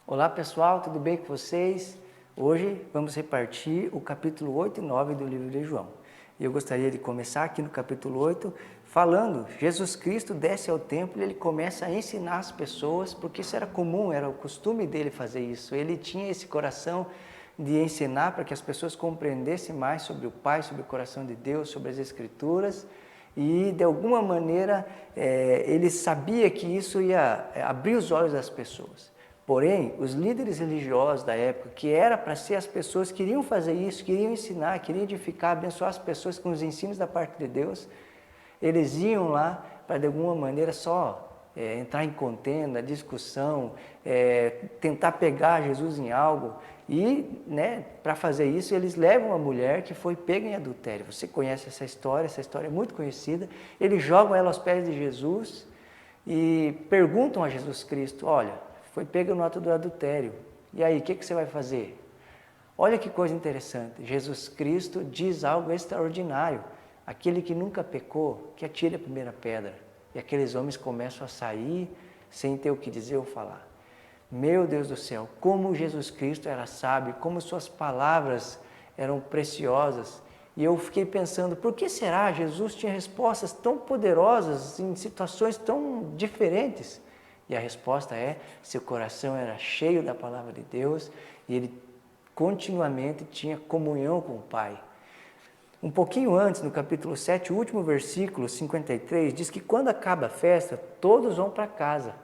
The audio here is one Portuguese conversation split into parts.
Olá pessoal, tudo bem com vocês? Hoje vamos repartir o capítulo 8 e 9 do livro de João. E eu gostaria de começar aqui no capítulo 8 falando, Jesus Cristo desce ao templo e ele começa a ensinar as pessoas, porque isso era comum, era o costume dele fazer isso. Ele tinha esse coração de ensinar para que as pessoas compreendessem mais sobre o Pai, sobre o coração de Deus, sobre as Escrituras. E de alguma maneira ele sabia que isso ia abrir os olhos das pessoas. Porém, os líderes religiosos da época, que era para ser as pessoas que queriam fazer isso, queriam ensinar, queriam edificar, abençoar as pessoas com os ensinos da parte de Deus, eles iam lá para de alguma maneira só entrar em contenda, discussão, tentar pegar Jesus em algo. E para fazer isso eles levam a mulher que foi pega em adultério. Você conhece essa história é muito conhecida. Eles jogam ela aos pés de Jesus e perguntam a Jesus Cristo, olha, foi pega no ato do adultério. E aí, o que você vai fazer? Olha que coisa interessante. Jesus Cristo diz algo extraordinário. Aquele que nunca pecou, que atire a primeira pedra. E aqueles homens começam a sair sem ter o que dizer ou falar. Meu Deus do céu, como Jesus Cristo era sábio, como suas palavras eram preciosas. E eu fiquei pensando, por que será Jesus tinha respostas tão poderosas em situações tão diferentes? E a resposta é, seu coração era cheio da palavra de Deus e ele continuamente tinha comunhão com o Pai. Um pouquinho antes, no capítulo 7, o último versículo, 53, diz que quando acaba a festa, todos vão para casa.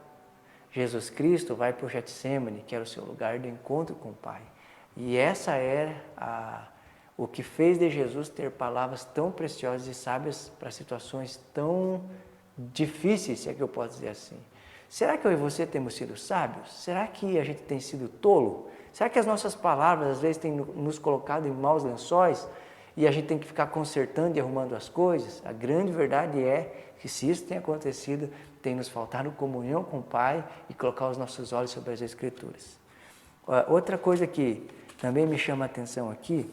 Jesus Cristo vai para o Getsemane, que era o seu lugar de encontro com o Pai. E essa era o que fez de Jesus ter palavras tão preciosas e sábias para situações tão difíceis, se é que eu posso dizer assim. Será que eu e você temos sido sábios? Será que a gente tem sido tolo? Será que as nossas palavras às vezes têm nos colocado em maus lençóis e a gente tem que ficar consertando e arrumando as coisas? A grande verdade é que se isso tem acontecido, tem nos faltado comunhão com o Pai e colocar os nossos olhos sobre as Escrituras. Outra coisa que também me chama a atenção aqui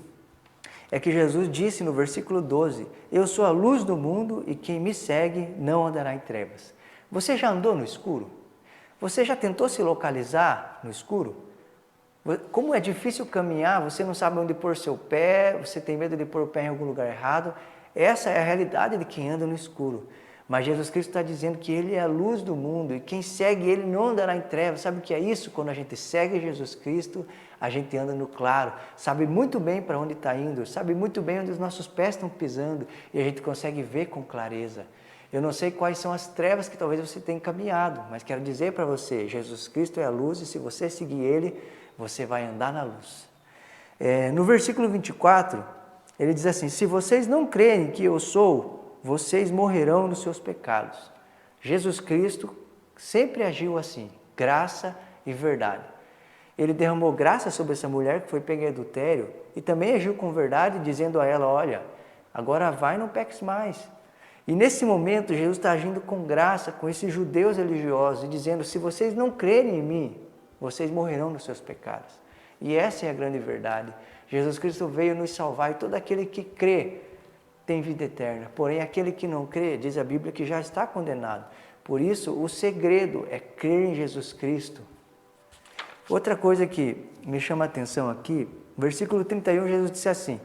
é que Jesus disse no versículo 12, eu sou a luz do mundo e quem me segue não andará em trevas. Você já andou no escuro? Você já tentou se localizar no escuro? Como é difícil caminhar, você não sabe onde pôr seu pé, você tem medo de pôr o pé em algum lugar errado. Essa é a realidade de quem anda no escuro. Mas Jesus Cristo está dizendo que Ele é a luz do mundo e quem segue Ele não andará em trevas. Sabe o que é isso? Quando a gente segue Jesus Cristo, a gente anda no claro, sabe muito bem para onde está indo, sabe muito bem onde os nossos pés estão pisando e a gente consegue ver com clareza. Eu não sei quais são as trevas que talvez você tenha caminhado, mas quero dizer para você, Jesus Cristo é a luz e se você seguir Ele, você vai andar na luz. No versículo 24, ele diz assim, se vocês não creem que eu sou, vocês morrerão nos seus pecados. Jesus Cristo sempre agiu assim, graça e verdade. Ele derramou graça sobre essa mulher que foi pega em adultério e também agiu com verdade, dizendo a ela, olha, agora vai e não peques mais. E nesse momento, Jesus está agindo com graça com esses judeus religiosos e dizendo, se vocês não crerem em mim, vocês morrerão nos seus pecados. E essa é a grande verdade. Jesus Cristo veio nos salvar e todo aquele que crê tem vida eterna. Porém, aquele que não crê, diz a Bíblia, que já está condenado. Por isso, o segredo é crer em Jesus Cristo. Outra coisa que me chama a atenção aqui, versículo 31, Jesus disse assim,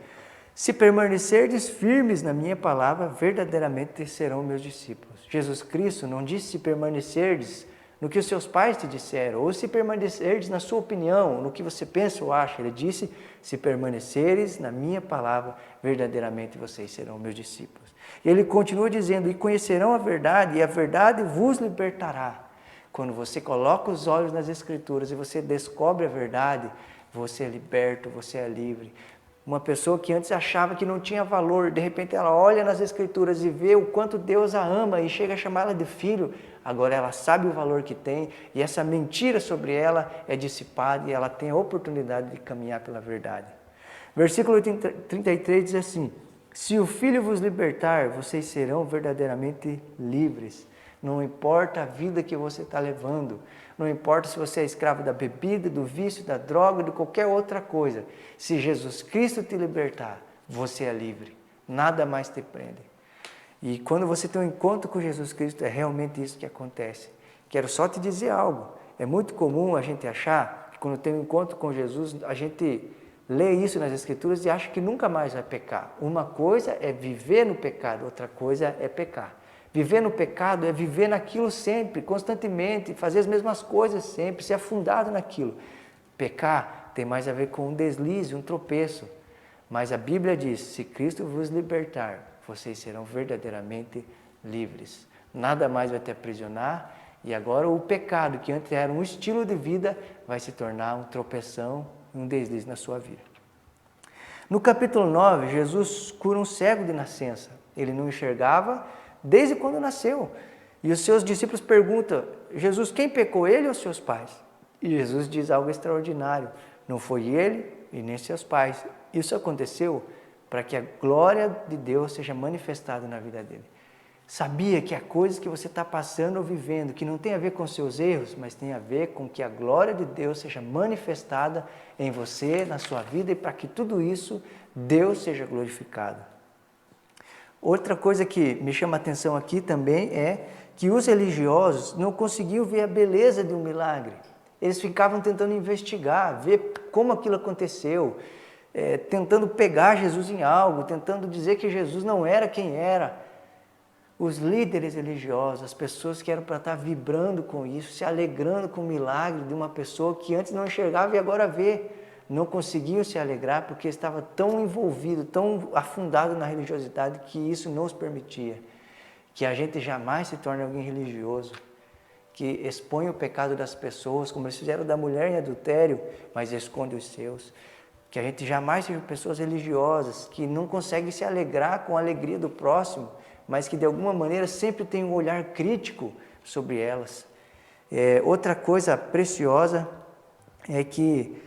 se permanecerdes firmes na minha palavra, verdadeiramente serão meus discípulos. Jesus Cristo não disse se permanecerdes no que os seus pais te disseram, ou se permanecerdes na sua opinião, no que você pensa ou acha. Ele disse, se permaneceres na minha palavra, verdadeiramente vocês serão meus discípulos. E ele continua dizendo, e conhecerão a verdade, e a verdade vos libertará. Quando você coloca os olhos nas Escrituras e você descobre a verdade, você é liberto, você é livre. Uma pessoa que antes achava que não tinha valor, de repente ela olha nas Escrituras e vê o quanto Deus a ama e chega a chamá-la de filho, agora ela sabe o valor que tem e essa mentira sobre ela é dissipada e ela tem a oportunidade de caminhar pela verdade. Versículo 33 diz assim, se o Filho vos libertar, vocês serão verdadeiramente livres. Não importa a vida que você está levando, não importa se você é escravo da bebida, do vício, da droga, de qualquer outra coisa. Se Jesus Cristo te libertar, você é livre. Nada mais te prende. E quando você tem um encontro com Jesus Cristo, é realmente isso que acontece. Quero só te dizer algo. É muito comum a gente achar que quando tem um encontro com Jesus, a gente lê isso nas Escrituras e acha que nunca mais vai pecar. Uma coisa é viver no pecado, outra coisa é pecar. Viver no pecado é viver naquilo sempre, constantemente, fazer as mesmas coisas sempre, ser afundado naquilo. Pecar tem mais a ver com um deslize, um tropeço. Mas a Bíblia diz, se Cristo vos libertar, vocês serão verdadeiramente livres. Nada mais vai te aprisionar, e agora o pecado, que antes era um estilo de vida, vai se tornar um tropeção, um deslize na sua vida. No capítulo 9, Jesus cura um cego de nascença. Ele não enxergava desde quando nasceu. E os seus discípulos perguntam, Jesus, quem pecou, ele ou seus pais? E Jesus diz algo extraordinário, não foi ele e nem seus pais. Isso aconteceu para que a glória de Deus seja manifestada na vida dele. Sabia que há coisas que você está passando ou vivendo, que não tem a ver com seus erros, mas tem a ver com que a glória de Deus seja manifestada em você, na sua vida, e para que tudo isso, Deus seja glorificado. Outra coisa que me chama a atenção aqui também é que os religiosos não conseguiam ver a beleza de um milagre. Eles ficavam tentando investigar, ver como aquilo aconteceu, tentando pegar Jesus em algo, tentando dizer que Jesus não era quem era. Os líderes religiosos, as pessoas que eram para estar vibrando com isso, se alegrando com o milagre de uma pessoa que antes não enxergava e agora vê, não conseguiam se alegrar porque estava tão envolvido, tão afundado na religiosidade que isso não os permitia. Que a gente jamais se torne alguém religioso, que expõe o pecado das pessoas, como eles fizeram da mulher em adultério, mas esconde os seus. Que a gente jamais seja pessoas religiosas, que não conseguem se alegrar com a alegria do próximo, mas que de alguma maneira sempre tem um olhar crítico sobre elas. Outra coisa preciosa é que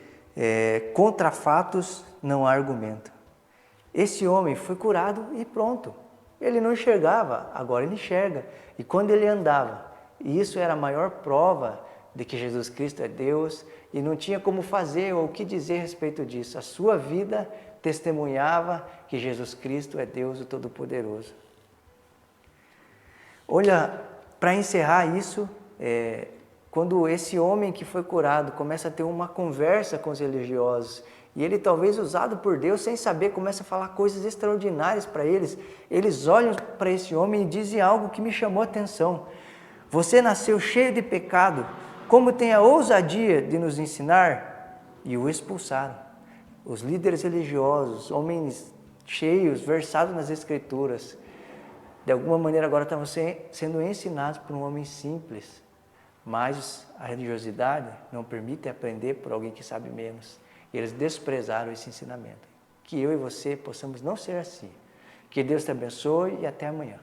contra fatos não há argumento. Esse homem foi curado e pronto. Ele não enxergava, agora ele enxerga. E quando ele andava, isso era a maior prova de que Jesus Cristo é Deus e não tinha como fazer ou o que dizer a respeito disso. A sua vida testemunhava que Jesus Cristo é Deus o Todo-Poderoso. Olha, para encerrar isso, quando esse homem que foi curado começa a ter uma conversa com os religiosos, e ele talvez usado por Deus sem saber, começa a falar coisas extraordinárias para eles, eles olham para esse homem e dizem algo que me chamou a atenção. Você nasceu cheio de pecado, como tem a ousadia de nos ensinar? E o expulsaram. Os líderes religiosos, homens cheios, versados nas Escrituras, de alguma maneira agora estavam sendo ensinados por um homem simples, mas a religiosidade não permite aprender por alguém que sabe menos. E eles desprezaram esse ensinamento. Que eu e você possamos não ser assim. Que Deus te abençoe e até amanhã.